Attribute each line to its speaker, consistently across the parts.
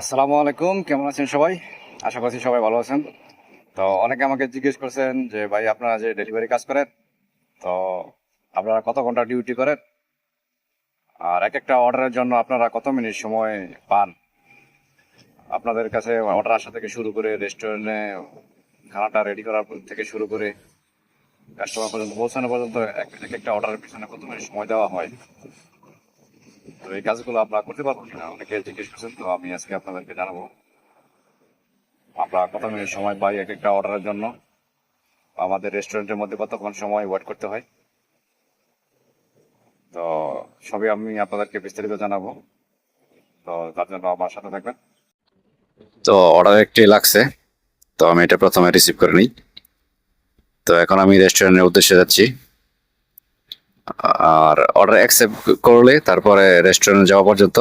Speaker 1: আসসালামু আলাইকুম, কেমন আছেন সবাই? আশা করছি সবাই ভালো আছেন। তো অনেকে আমাকে জিজ্ঞেস করছেন যে ভাই, আপনারা যে ডেলিভারি কাজ করেন, তো আপনারা কত ঘন্টা ডিউটি করেন, আর এক একটা অর্ডারের জন্য আপনারা কত মিনিট সময় পান? আপনাদের কাছে অর্ডার আসা থেকে শুরু করে রেস্টুরেন্টে খানাটা রেডি করার থেকে শুরু করে কাস্টমার পর্যন্ত পৌঁছানো পর্যন্ত এক এক একটা অর্ডারের পিছনে কত মিনিট সময় দেওয়া হয়? তো এই কাজগুলো আপনারা করতে পারবেন কিনা অনেকে জিজ্ঞেস করছেন, তো আমি আজকে আপনাদেরকে জানাবো আমরা কত মিনিট সময় পাই এক একটা অর্ডারের জন্য, আমাদের রেস্টুরেন্টের মধ্যে কতক্ষণ সময় ওয়েট করতে হয়। তো সবই আমি আপনাদেরকে বিস্তারিত জানাবো, তো তার জন্য আমার সাথে থাকবেন। তো অর্ডার একটি লাগছে, তো আমি এটা প্রথমে রিসিভ করে নিই। তো এখন আমি রেস্টুরেন্টের উদ্দেশ্যে যাচ্ছি, আর অর্ডার অ্যাকসেপ্ট করলে তারপরে রেস্টুরেন্টে যাওয়া পর্যন্ত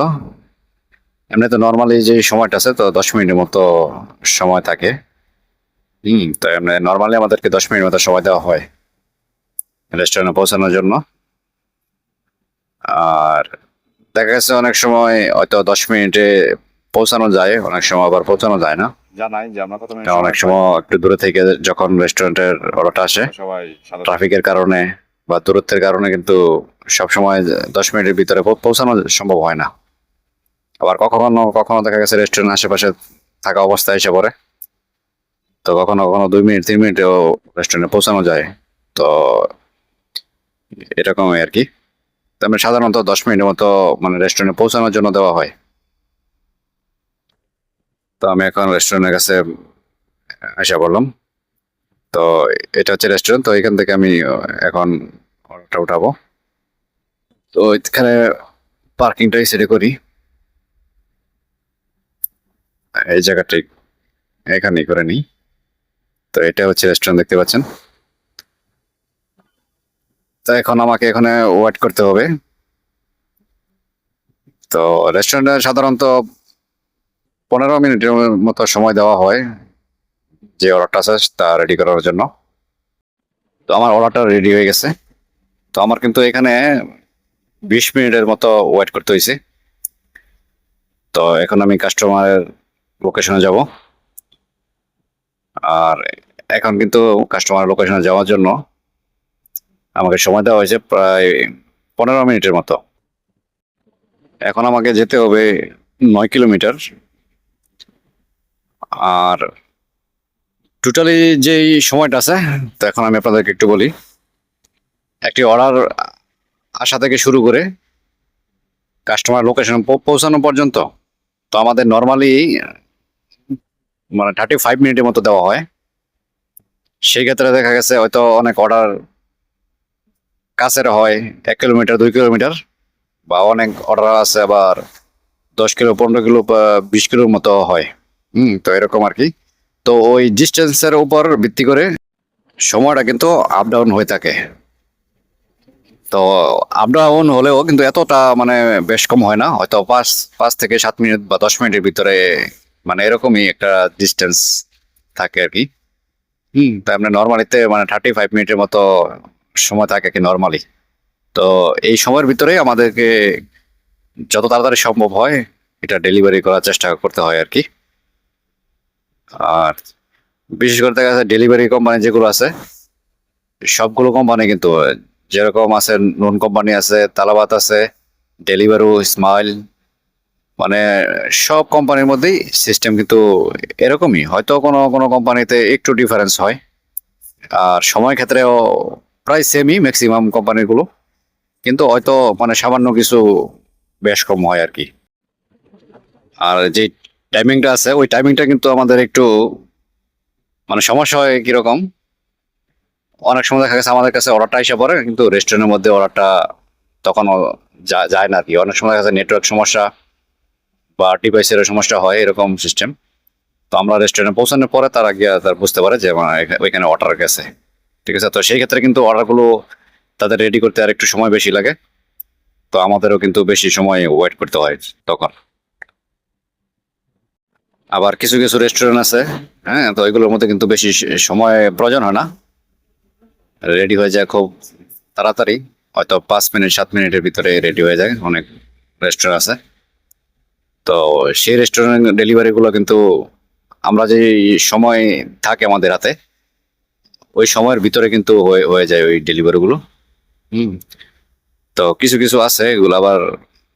Speaker 1: এমনি তো নর্মালি যে সময়টা আছে, তো 10 মিনিটের মতো সময় থাকে। তো এমনি নর্মালি আমাদেরকে 10 মিনিট মতো সময় দেওয়া হয় রেস্টুরেন্টে পৌঁছানোর জন্য। আর দেখা গেছে অনেক সময় হয়তো 10 মিনিটে পৌঁছানো যায়, অনেক সময় আবার পৌঁছানো যায় না। জানাই যে আমরা কত মিনিট অনেক সময় একটু দূরে থেকে যখন রেস্টুরেন্টের অর্ডারটা আসে, সবাই ট্রাফিকের কারণে বা দূরত্বের কারণে কিন্তু সব সময় 10 মিনিটের ভিতরে পৌঁছানো সম্ভব হয় না। আবার কখনো কখনো দেখা গেছে রেস্টুরেন্ট আশেপাশে থাকা অবস্থায় এসে পড়ে, তো কখনো কখনো 2 মিনিট 3 মিনিটেও রেস্টুরেন্টে পৌঁছানো যায়। তো এরকমই আর কি। তারপরে সাধারণত 10 মিনিটের মতো মানে রেস্টুরেন্টে পৌঁছানোর জন্য দেওয়া হয়। তো আমি এখন রেস্টুরেন্টের কাছে এসে বললাম। তো এটা হচ্ছে রেস্টুরেন্ট, তো এখান থেকে আমি এখন অর্ডারটা উঠাবো। তো এখানে পার্কিংটাই সেটে করি, এই জায়গাটাই এখানেই করে নিই। তো এটা হচ্ছে রেস্টুরেন্ট, দেখতে পাচ্ছেন। তো এখন আমাকে এখানে ওয়েট করতে হবে। তো রেস্টুরেন্টে সাধারণত 15 মিনিটের মতো সময় দেওয়া হয় যে অর্ডারটা আছে তা রেডি করার জন্য। তো আমার অর্ডারটা রেডি হয়ে গেছে। তো আমার কিন্তু এখানে 20 মিনিটের মতো ওয়েট করতে হয়েছে। তো এখন আমি কাস্টমারের লোকেশনে যাব, আর এখন কিন্তু কাস্টমার লোকেশনে যাওয়ার জন্য আমাকে সময় দেওয়া হয়েছে প্রায় 15 মিনিটের মতো। এখন আমাকে যেতে হবে 9 কিলোমিটার। আর টোটালি যেই সময়টা আছে, তো এখন আমি আপনাদেরকে একটু বলি। একটি অর্ডার আসা থেকে শুরু করে কাস্টমার লোকেশন পৌঁছানো পর্যন্ত, তো আমাদের নর্মালি মানে 35 মিনিটের মতো দেওয়া হয়। সেই ক্ষেত্রে দেখা গেছে হয়তো অনেক অর্ডার কাছের হয়, 1 কিলোমিটার 2 কিলোমিটার, বা অনেক অর্ডার আছে আবার 10 কিলো 15 কিলো বা 20 কিলোর মতো হয়। তো এরকম আর কি। তো ওই ডিস্টেন্সের উপর ভিত্তি করে সময়টা কিন্তু আপ ডাউন হয়ে থাকে। তো আপ ডাউন হলেও কিন্তু এতটা মানে বেশ কম হয় না, হয়তো 5 5 থেকে 7 মিনিট বা 10 মিনিটের ভিতরে, মানে এরকমই একটা ডিস্টেন্স থাকে আর কি। তাই আমরা নর্মালিতে মানে 35 মিনিটের মতো সময় থাকে কি নর্মালি। তো এই সময়ের ভিতরে আমাদেরকে যত তাড়াতাড়ি সম্ভব হয় এটা ডেলিভারি করার চেষ্টা করতে হয় আর কি। আর বিশেষ করে দেখা যাচ্ছে ডেলিভারি কোম্পানি যেগুলো আছে, সবগুলো কোম্পানি কিন্তু, যেরকম আছে নুন কোম্পানি আছে, তালাবাত আছে, ডেলিভারু, স্মাইল, মানে সব কোম্পানির মধ্যেই সিস্টেম কিন্তু এরকমই। হয়তো কোনো কোনো কোম্পানিতে একটু ডিফারেন্স হয়, আর সময় ক্ষেত্রেও প্রায় সেমই ম্যাক্সিমাম কোম্পানিগুলো, কিন্তু হয়তো মানে সামান্য কিছু বেশ কম হয় আর কি। আর যে টাইমিংটা আছে ওই টাইমিংটা কিন্তু আমাদের একটু মানে সমস্যা হয় কিরকম। অনেক সময় দেখা গেছে আমাদের কাছে অর্ডারটা এসে পড়ে কিন্তু রেস্টুরেন্টের মধ্যে অর্ডারটা তখন যায় না আর কি। অনেক সময় দেখা যাচ্ছে নেটওয়ার্ক সমস্যা বা ডিভাইসের সমস্যা হয়, এরকম সিস্টেম। তো আমরা রেস্টুরেন্টে পৌঁছানোর পরে তারা গিয়ে তার বুঝতে পারে যে মানে ওইখানে অর্ডার গেছে। ঠিক আছে, তো সেই ক্ষেত্রে কিন্তু অর্ডারগুলো তাদের রেডি করতে আর একটু সময় বেশি লাগে। তো আমাদেরও কিন্তু বেশি সময় ওয়েট করতে হয় তখন। আবার কিছু কিছু রেস্টুরেন্ট আছে, হ্যাঁ, তো এগুলোর মধ্যে কিন্তু বেশি সময় প্রয়োজন হয় না, রেডি হয়ে যায় খুব তাড়াতাড়ি। হয়তো 5 মিনিট 7 মিনিটের ভিতরে রেডি হয়ে যায় অনেক রেস্টুরেন্ট আছে। তো সেই রেস্টুরেন্ট ডেলিভারিগুলো কিন্তু আমরা যে সময় থাকে আমাদের হাতে ওই সময়ের ভিতরে কিন্তু হয়ে যায় ওই ডেলিভারিগুলো। হুম। তো কিছু কিছু আছে এগুলো আবার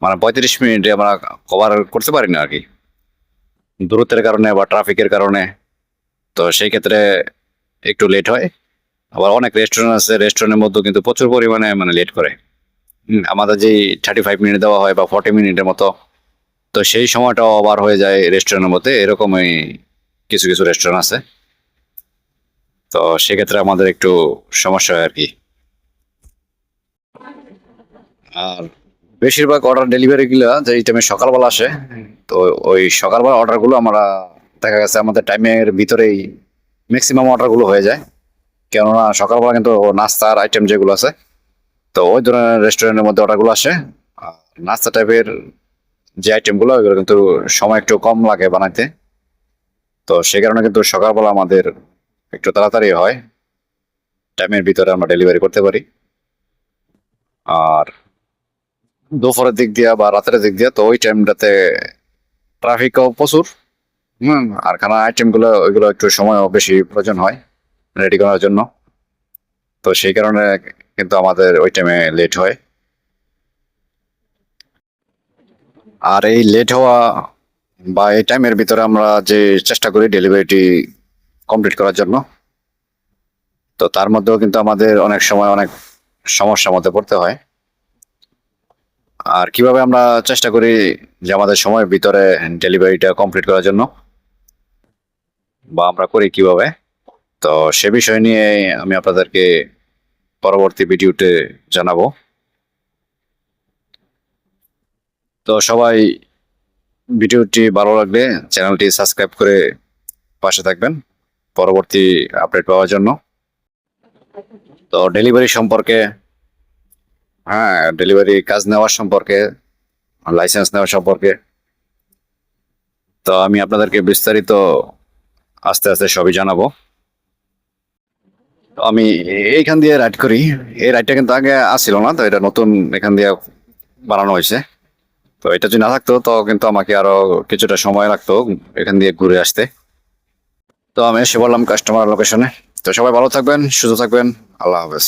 Speaker 1: মানে 35 মিনিটে আমরা কভার করতে পারি না আর কি, দূরত্বের কারণে বা ট্রাফিকের কারণে। তো সেই ক্ষেত্রে একটু লেট হয়। আবার অনেক রেস্টুরেন্ট আছে, রেস্টুরেন্টের মধ্যে কিন্তু প্রচুর পরিমাণে মানে লেট করে। আমাদের যে 35 মিনিট দেওয়া হয় বা 40 মিনিটের মতো, তো সেই সময়টাও ওভার হয়ে যায় রেস্টুরেন্টের মধ্যে, এরকমই কিছু কিছু রেস্টুরেন্ট আছে। তো সেক্ষেত্রে আমাদের একটু সমস্যা হয় আর কি। আর বেশিরভাগ অর্ডার ডেলিভারি গুলা যে এই টাইমে সকালবেলা আসে, তো ওই সকালবেলা অর্ডার গুলো আমরা দেখা গেছে আমাদের টাইমের ভিতরেই ম্যাক্সিমাম অর্ডার গুলো হয়ে যায়। কেননা সকালবেলা কিন্তু নাস্তার আইটেম যেগুলো আছে, তো ওই ধরনের রেস্টুরেন্টের মধ্যে অর্ডার গুলো আসে। আর নাস্তা টাইপের যে আইটেম গুলো ওইগুলো কিন্তু সময় একটু কম লাগে বানাইতে। তো সেই কারণে কিন্তু সকালবেলা আমাদের একটু তাড়াতাড়ি হয়, টাইমের ভিতরে আমরা ডেলিভারি করতে পারি। আর দুপুরের দিক দিয়া বা রাতের দিক দিয়া তো ওই টাইমটাতে ট্রাফিকও প্রচুর। আর খানা আইটেম গুলো ওইগুলো একটু সময়ও বেশি প্রয়োজন হয় রেডি করার জন্য। তো সেই কারণে কিন্তু আমাদের ওই টাইমে লেট হয়। আর এই লেট হওয়া বা এই টাইমের ভিতরে আমরা যে চেষ্টা করি ডেলিভারিটি কমপ্লিট করার জন্য, তো তার মধ্যেও কিন্তু আমাদের অনেক সময় অনেক সমস্যার মধ্যে পড়তে হয়। আর কিভাবে আমরা চেষ্টা করি যে আমাদের সময়ের ভিতরে ডেলিভারিটা কমপ্লিট করার জন্য, বা আমরা করি কিভাবে, তো সে বিষয় নিয়ে আমি আপনাদেরকে পরবর্তী ভিডিওতে জানাবো। তো সবাই ভিডিওটি ভালো লাগলে চ্যানেলটি সাবস্ক্রাইব করে পাশে থাকবেন পরবর্তী আপডেট পাওয়ার জন্য। তো ডেলিভারি সম্পর্কে, হ্যাঁ, ডেলিভারি কাজ নেওয়ার সম্পর্কে, লাইসেন্স নেওয়ার সম্পর্কে তো আমি আপনাদেরকে বিস্তারিত আস্তে আস্তে সবই জানাবো। তো আমি এইখান দিয়ে রাইড করি, এই রাইডটা কিন্তু আগে আসছিল না, তো এটা নতুন এখান দিয়ে বানানো হয়েছে। তো এটা যদি না থাকতো তো কিন্তু আমাকে আরো কিছুটা সময় লাগতো এখান দিয়ে ঘুরে আসতে। তো আমি এসে বললাম কাস্টমার লোকেশনে। তো সবাই ভালো থাকবেন, সুস্থ থাকবেন। আল্লাহ হাফেজ।